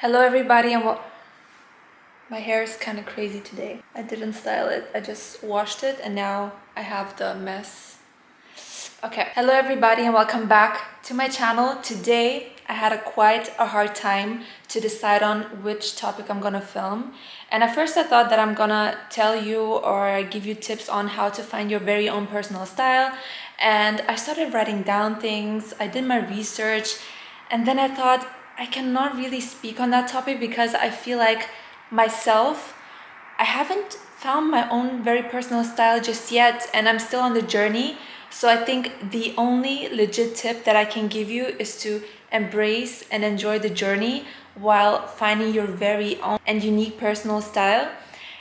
Hello everybody, and my hair is kind of crazy today. I didn't style it, I just washed it and now I have the mess. Okay, hello everybody and welcome back to my channel. Today I had quite a hard time to decide on which topic I'm gonna film. And at first I thought that I'm gonna tell you or give you tips on how to find your very own personal style. And I started writing down things, I did my research, and then I thought I cannot really speak on that topic because I feel like myself, I haven't found my own very personal style just yet and I'm still on the journey. So I think the only legit tip that I can give you is to embrace and enjoy the journey while finding your very own and unique personal style.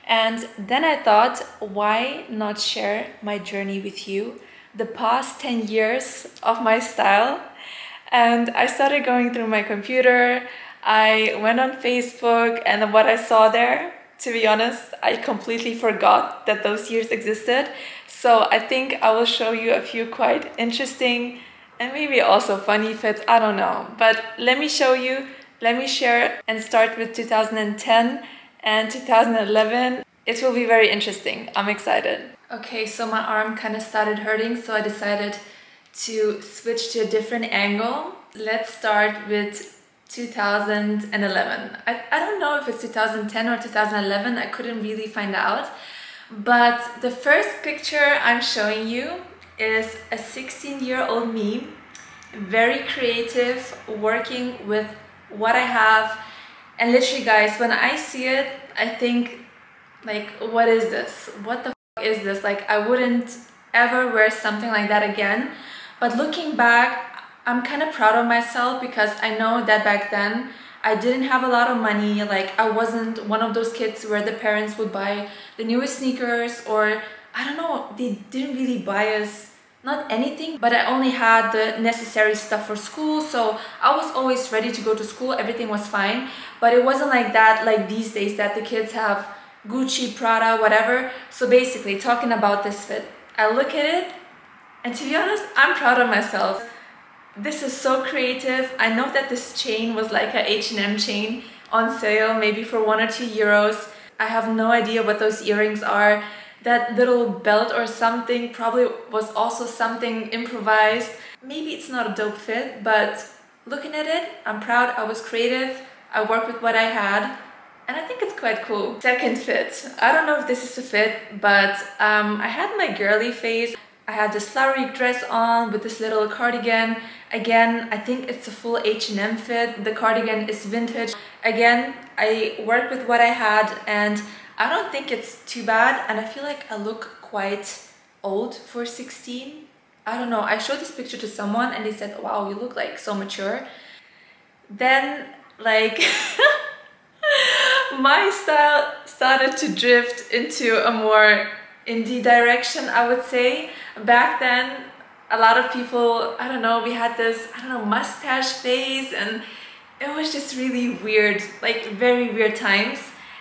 And then I thought, why not share my journey with you, the past 10 years of my style. And I started going through my computer, I went on Facebook, and what I saw there, to be honest, I completely forgot that those years existed. So I think I will show you a few quite interesting and maybe also funny fits, I don't know. But let me show you, let me share and start with 2010 and 2011. It will be very interesting, I'm excited. Okay, so my arm kind of started hurting, so I decided to switch to a different angle. Let's start with 2011. I don't know if it's 2010 or 2011, I couldn't really find out. But the first picture I'm showing you is a 16-year-old me, very creative, working with what I have. And literally guys, when I see it, I think like, what is this? What the f is this? Like, I wouldn't ever wear something like that again. But looking back, I'm kind of proud of myself because I know that back then I didn't have a lot of money. Like, I wasn't one of those kids where the parents would buy the newest sneakers, or I don't know, they didn't really buy us not anything, but I only had the necessary stuff for school. So I was always ready to go to school, everything was fine. But it wasn't like that, like these days that the kids have Gucci, Prada, whatever. So basically, talking about this fit, I look at it, and to be honest, I'm proud of myself. This is so creative. I know that this chain was like a H&M chain on sale, maybe for 1 or 2 euros. I have no idea what those earrings are. That little belt or something probably was also something improvised. Maybe it's not a dope fit, but looking at it, I'm proud. I was creative. I worked with what I had. And I think it's quite cool. Second fit. I don't know if this is a fit, but I had my girly phase. I had this flowery dress on with this little cardigan. Again, I think it's a full H&M fit. The cardigan is vintage. Again, I worked with what I had and I don't think it's too bad. And I feel like I look quite old for 16. I don't know. I showed this picture to someone and they said, wow, you look like so mature. Then like my style started to drift into a more indie direction, I would say. Back then, a lot of people, I don't know, we had this, I don't know, mustache phase, and it was just really weird, like very weird times.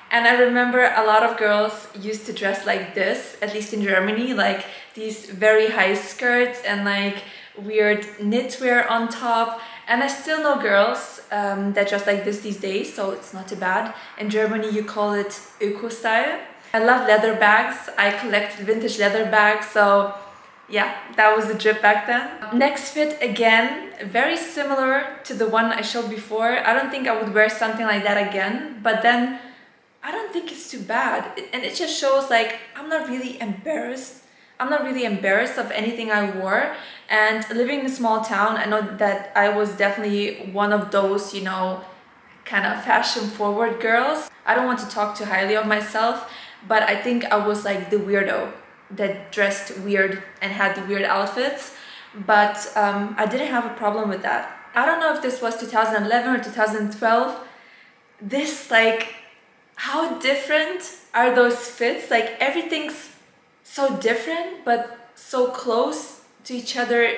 And I remember a lot of girls used to dress like this, at least in Germany, like these very high skirts and like weird knitwear on top. And I still know girls that dress like this these days, so it's not too bad. In Germany, you call it Öko-style. I love leather bags. I collected vintage leather bags, so yeah, that was the drip back then. Next fit, again, very similar to the one I showed before. I don't think I would wear something like that again, but then I don't think it's too bad. And it just shows like I'm not really embarrassed. I'm not really embarrassed of anything I wore. And living in a small town, I know that I was definitely one of those, you know, kind of fashion forward girls. I don't want to talk too highly of myself, but I think I was like the weirdo that dressed weird and had the weird outfits. But I didn't have a problem with that. I don't know if this was 2011 or 2012. This, like, how different are those fits? Like, everything's so different but so close to each other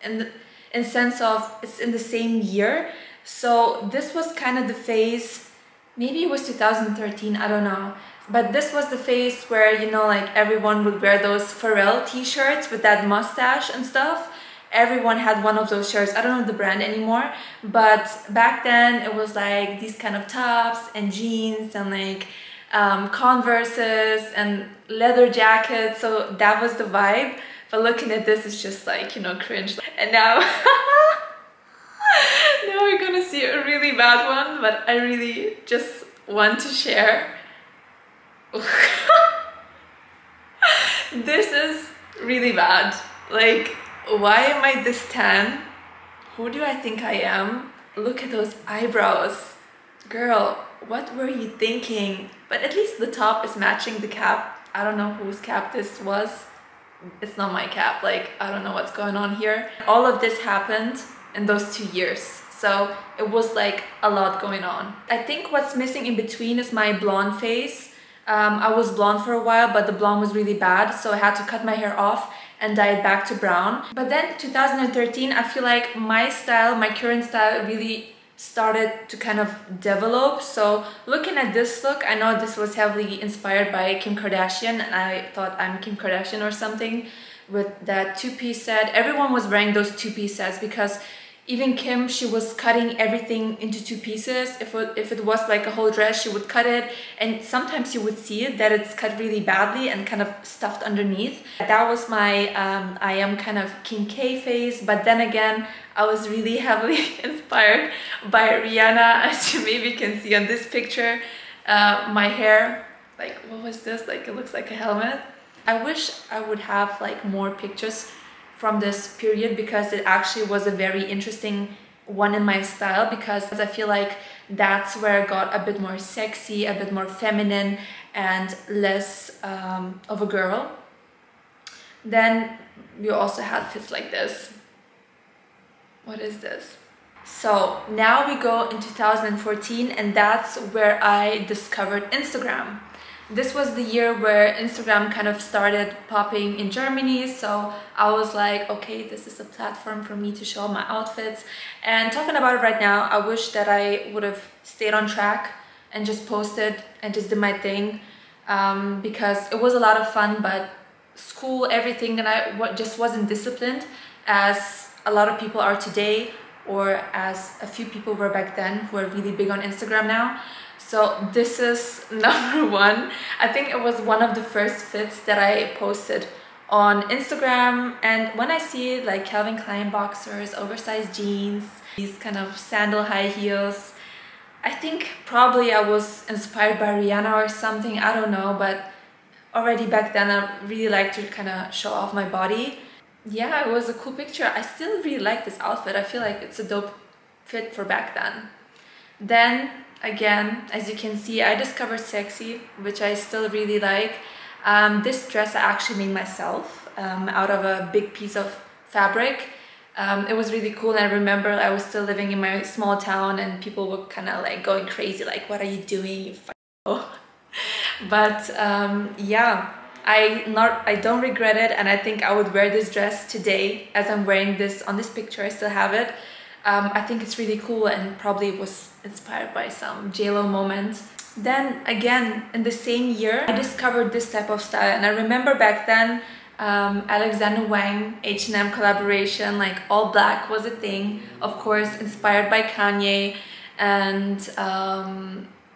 in sense of it's in the same year. So this was kind of the phase, maybe it was 2013, I don't know. But this was the phase where, you know, like everyone would wear those Pharrell t-shirts with that mustache and stuff. everyone had one of those shirts. I don't know the brand anymore, but back then it was like these kind of tops and jeans and like Converses and leather jackets, so that was the vibe. But looking at this, it's just like, you know, cringe. And now now we're gonna see a really bad one, but I really just want to share. This is really bad. Like, why am I this tan? Who do I think I am? Look at those eyebrows. Girl, what were you thinking? But at least the top is matching the cap. I don't know whose cap this was. It's not my cap. Like, I don't know what's going on here. All of this happened in those 2 years. So it was like a lot going on. I think what's missing in between is my blonde face. I was blonde for a while, but the blonde was really bad, so I had to cut my hair off and dye it back to brown. But then 2013, I feel like my style, my current style really started to kind of develop. So looking at this look, I know this was heavily inspired by Kim Kardashian, and I thought I'm Kim Kardashian or something with that two-piece set. Everyone was wearing those two-piece sets because even Kim, she was cutting everything into 2 pieces. If it was like a whole dress, she would cut it, and sometimes you would see it that it's cut really badly and kind of stuffed underneath. That was my I am kind of Kim K face, but then again, I was really heavily inspired by Rihanna, as you maybe can see on this picture. My hair, like, what was this? Like, it looks like a helmet. I wish I would have like more pictures from this period, because it actually was a very interesting one in my style, because I feel like that's where I got a bit more sexy, a bit more feminine, and less of a girl. Then we also had fits like this. What is this? So now we go in 2014, and that's where I discovered Instagram. This was the year where Instagram kind of started popping in Germany, so I was like, okay, this is a platform for me to show my outfits. And talking about it right now, I wish that I would have stayed on track and just posted and just did my thing, because it was a lot of fun, but school, everything, and I just wasn't disciplined as a lot of people are today, or as a few people were back then who are really big on Instagram now. So this is number 1. I think it was one of the first fits that I posted on Instagram, and when I see like Calvin Klein boxers, oversized jeans, these kind of sandal high heels, I think probably I was inspired by Rihanna or something, I don't know, but already back then I really liked to kind of show off my body. Yeah, it was a cool picture. I still really like this outfit. I feel like it's a dope fit for back then. Then again, as you can see, I discovered sexy, which I still really like. This dress I actually made myself out of a big piece of fabric. It was really cool, and I remember I was still living in my small town and people were kind of like going crazy, like, what are you doing, you f***o? But yeah, I don't regret it, and I think I would wear this dress today as I'm wearing this on this picture. I still have it. I think it's really cool, and probably was inspired by some JLo moments. Then again, in the same year, I discovered this type of style, and I remember back then Alexander Wang H&M collaboration, like all black was a thing, of course inspired by Kanye, and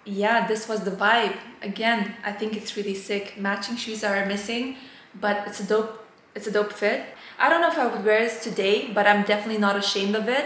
yeah, this was the vibe. Again, I think it's really sick. Matching shoes are missing, but it's a dope fit. I don't know if I would wear this today, but I'm definitely not ashamed of it.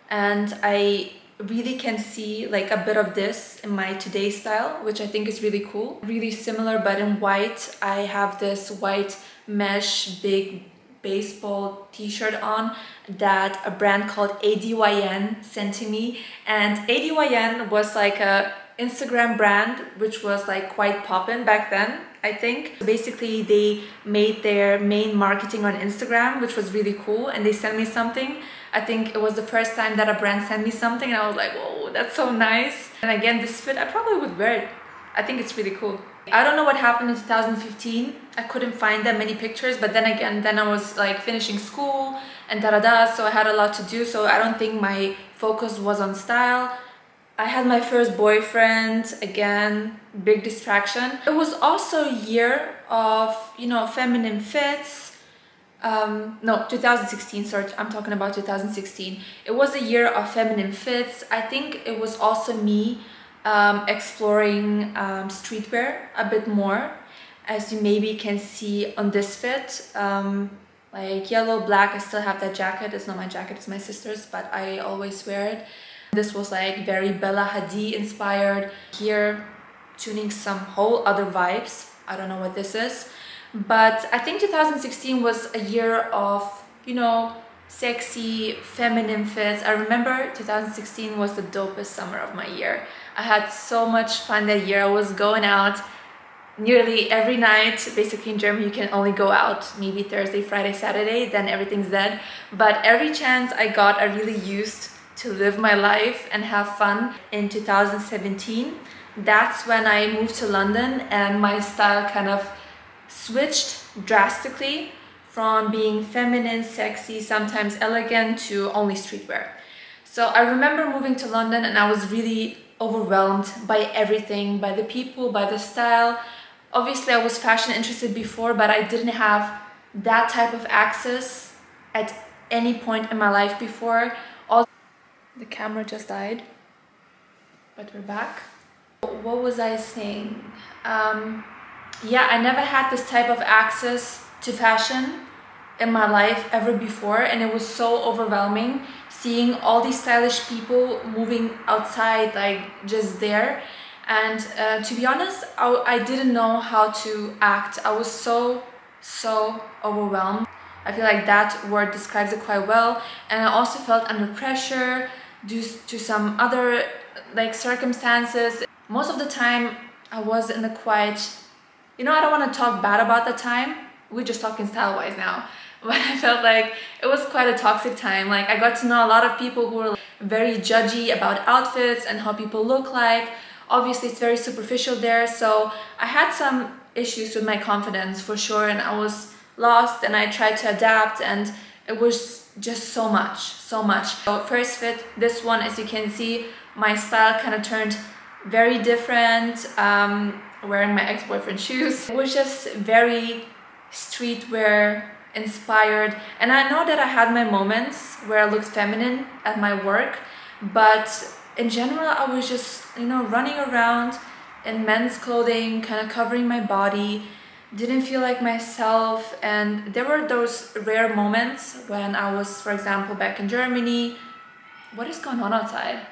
And I really can see like a bit of this in my today style, which I think is really cool. Really similar, but in white. I have this white mesh big baseball t-shirt on that a brand called ADYN sent to me. And ADYN was like a Instagram brand which was like quite poppin' back then, I think. Basically they made their main marketing on Instagram, which was really cool, and they sent me something. I think it was the first time that a brand sent me something, and I was like, whoa, that's so nice. And again, this fit, I probably would wear it. I think it's really cool. I don't know what happened in 2015. I couldn't find that many pictures, but then again, then I was like finishing school and so I had a lot to do, so I don't think my focus was on style. I had my first boyfriend, again, big distraction. It was also a year of, you know, feminine fits, no, 2016, sorry, I'm talking about 2016. It was a year of feminine fits. I think it was also me exploring streetwear a bit more, as you maybe can see on this fit. Like yellow, black, I still have that jacket. It's not my jacket, it's my sister's, but I always wear it. This was like very Bella Hadid inspired. Here, tuning some whole other vibes. I don't know what this is. But I think 2016 was a year of, you know, sexy, feminine fits. I remember 2016 was the dopest summer of my year. I had so much fun that year. I was going out nearly every night. Basically in Germany you can only go out maybe Thursday, Friday, Saturday, then everything's dead. But every chance I got, I really used to live my life and have fun. In 2017, that's when I moved to London and my style kind of switched drastically from being feminine, sexy, sometimes elegant to only streetwear. So I remember moving to London and I was really overwhelmed by everything, by the people, by the style. Obviously I was fashion interested before, but I didn't have that type of access at any point in my life before. The camera just died, but we're back. What was I saying? Yeah, I never had this type of access to fashion in my life ever before, and it was so overwhelming seeing all these stylish people moving outside, like just there. And to be honest, I didn't know how to act. I was so overwhelmed. I feel like that word describes it quite well. And I also felt under pressure due to some other like circumstances. Most of the time I was in a quite, you know, I don't want to talk bad about the time. We're just talking style-wise now. But I felt like it was quite a toxic time. Like I got to know a lot of people who were very judgy about outfits and how people look like. Obviously it's very superficial there. So I had some issues with my confidence for sure, and I was lost and I tried to adapt, and it was just so much. So first fit, this one, as you can see, my style kind of turned very different, wearing my ex-boyfriend's shoes. It was just very streetwear inspired, and I know that I had my moments where I looked feminine at my work, but in general I was just, you know, running around in men's clothing, kind of covering my body, didn't feel like myself. And there were those rare moments when I was, for example, back in Germany. What is going on outside?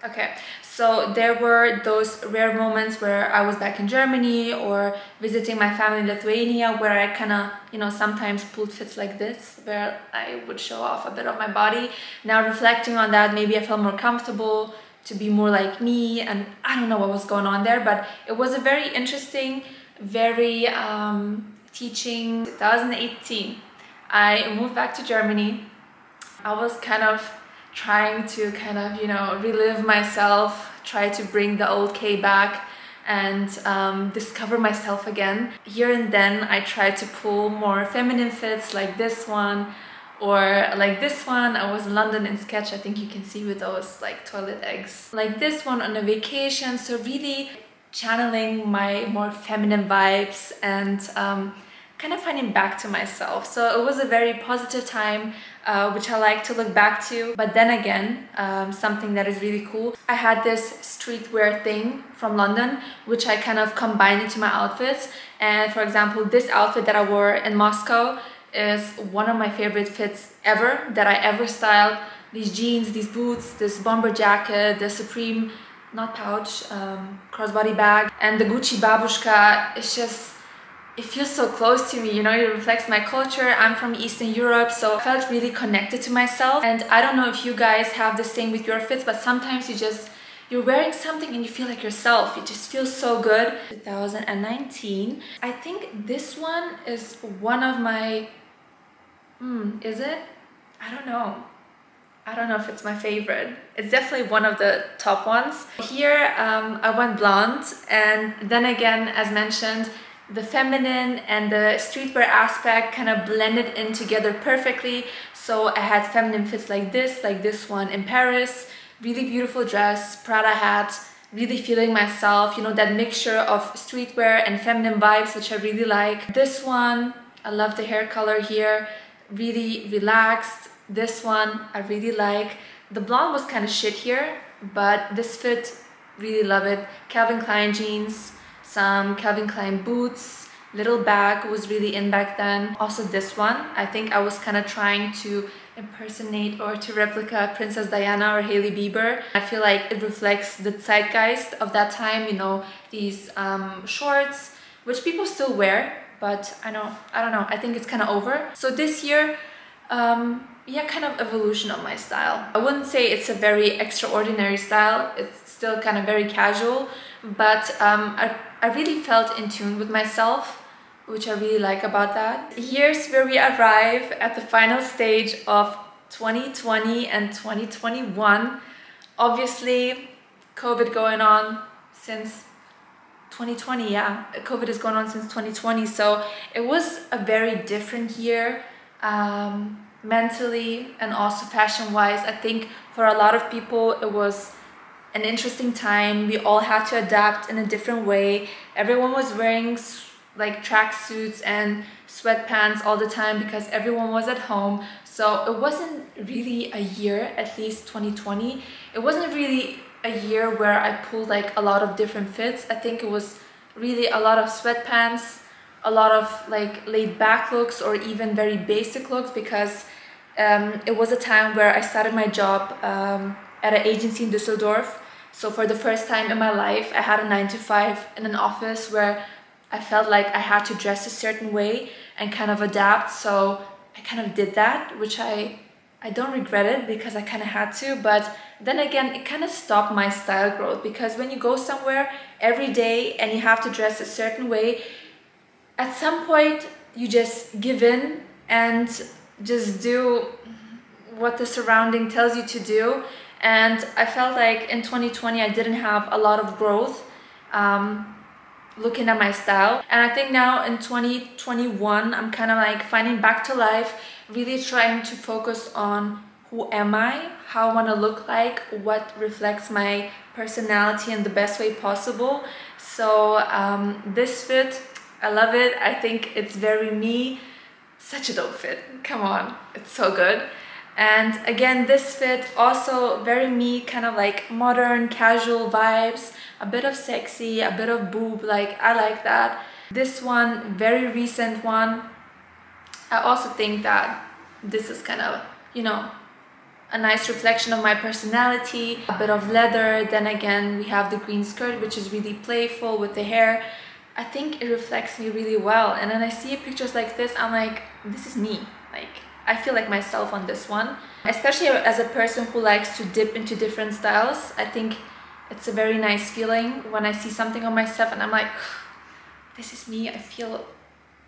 Okay, so there were those rare moments where I was back in Germany or visiting my family in Lithuania, where I kind of, you know, sometimes pulled fits like this, where I would show off a bit of my body. Now reflecting on that, maybe I felt more comfortable to be more like me, and I don't know what was going on there, but it was a very interesting, very teaching. 2018, I moved back to Germany. I was kind of trying to you know, relive myself, try to bring the old Kay back and discover myself again. Here and then I tried to pull more feminine fits like this one or like this one. I was in London in Sketch, I think you can see, with those like toilet eggs. Like this one on a vacation, so really channeling my more feminine vibes and kind of finding back to myself. So it was a very positive time, which I like to look back to. But then again, something that is really cool, I had this streetwear thing from London, which I kind of combined into my outfits. And for example, this outfit that I wore in Moscow is one of my favorite fits ever, that I ever styled. These jeans, these boots, this bomber jacket, the Supreme, not pouch, crossbody bag, and the Gucci babushka. It's just, it feels so close to me, you know, it reflects my culture. I'm from Eastern Europe, so I felt really connected to myself. And I don't know if you guys have the same with your fits, but sometimes you're wearing something and you feel like yourself. It just feels so good. 2019, I think this one is one of my, is it? I don't know. I don't know if it's my favorite. It's definitely one of the top ones. Here I went blonde, and then again, as mentioned, the feminine and the streetwear aspect kind of blended in together perfectly. So I had feminine fits like this one in Paris, really beautiful dress, Prada hat, really feeling myself, you know, that mixture of streetwear and feminine vibes, which I really like. This one I love the hair color here, really relaxed. This one I really like. The blonde was kind of shit here, but this fit, really love it. Calvin Klein jeans, some Calvin Klein boots, little bag was really in back then. Also this one, I think I was kind of trying to impersonate or to replica Princess Diana or Hailey Bieber. I feel like it reflects the zeitgeist of that time, you know, these shorts, which people still wear, but I don't know, I think it's kind of over. So this year, yeah, kind of evolution of my style. I wouldn't say it's a very extraordinary style, it's still kind of very casual, but I really felt in tune with myself, which I really like about that. Here's where we arrive at the final stage of 2020 and 2021. Obviously, COVID going on since 2020, yeah, COVID is going on since 2020, so it was a very different year, mentally and also fashion-wise. I think for a lot of people it was an interesting time. We all had to adapt in a different way. Everyone was wearing like tracksuits and sweatpants all the time because everyone was at home. So it wasn't really a year, at least 2020, it wasn't really a year where I pulled like a lot of different fits. I think it was really a lot of sweatpants, a lot of like laid back looks or even very basic looks, because it was a time where I started my job at an agency in Düsseldorf. So for the first time in my life, I had a 9-to-5 in an office where I felt like I had to dress a certain way and kind of adapt. So I kind of did that, which I don't regret it because I kind of had to. But then again, it kind of stopped my style growth, because when you go somewhere every day and you have to dress a certain way, at some point you just give in and just do what the surrounding tells you to do. And I felt like in 2020 I didn't have a lot of growth looking at my style. And I think now in 2021 I'm kind of like finding back to life, really trying to focus on who am I, how I want to look like, what reflects my personality in the best way possible. So this fit, I love it. I think it's very me. Such a dope fit, come on, it's so good. And again, this fit also very me, kind of like modern, casual vibes, a bit of sexy, a bit of boob, like I like that. This one, very recent one. I also think that this is kind of, you know, a nice reflection of my personality. A bit of leather, then again we have the green skirt, which is really playful with the hair. I think it reflects me really well, and then I see pictures like this, I'm like, this is me. Like, I feel like myself on this one, especially as a person who likes to dip into different styles. I think it's a very nice feeling when I see something on myself and I'm like, this is me, I feel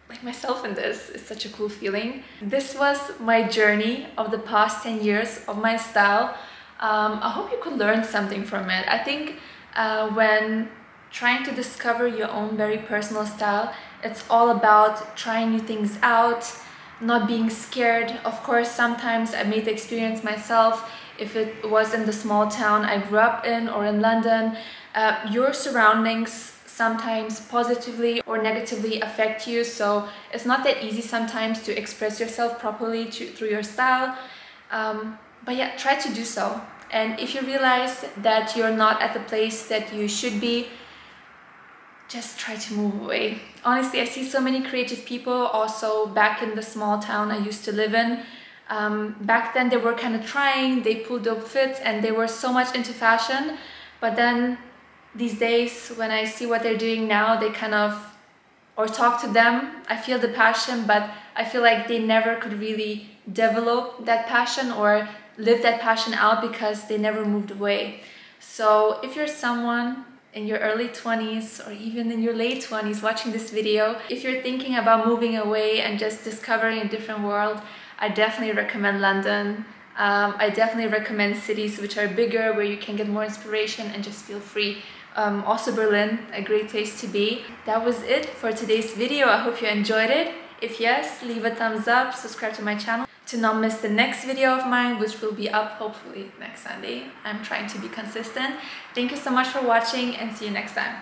like myself in this. It's such a cool feeling. This was my journey of the past 10 years of my style. I hope you could learn something from it. I think when trying to discover your own very personal style, it's all about trying new things out, not being scared. Of course, sometimes I made the experience myself. If it was in the small town I grew up in or in London, your surroundings sometimes positively or negatively affect you. So it's not that easy sometimes to express yourself properly through your style. But yeah, try to do so. And if you realize that you're not at the place that you should be, just try to move away. Honestly, I see so many creative people also back in the small town I used to live in. Back then they were kind of trying, they pulled up fits and they were so much into fashion. But then these days when I see what they're doing now, they kind of, or talk to them, I feel the passion, but I feel like they never could really develop that passion or live that passion out because they never moved away. So if you're someone in your early 20s or even in your late 20s watching this video, if you're thinking about moving away and just discovering a different world, I definitely recommend London. I definitely recommend cities which are bigger, where you can get more inspiration and just feel free. Also Berlin, a great place to be. That was it for today's video. I hope you enjoyed it. If yes, leave a thumbs up, subscribe to my channel to not miss the next video of mine, which will be up hopefully next Sunday. I'm trying to be consistent. Thank you so much for watching and see you next time.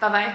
Bye bye.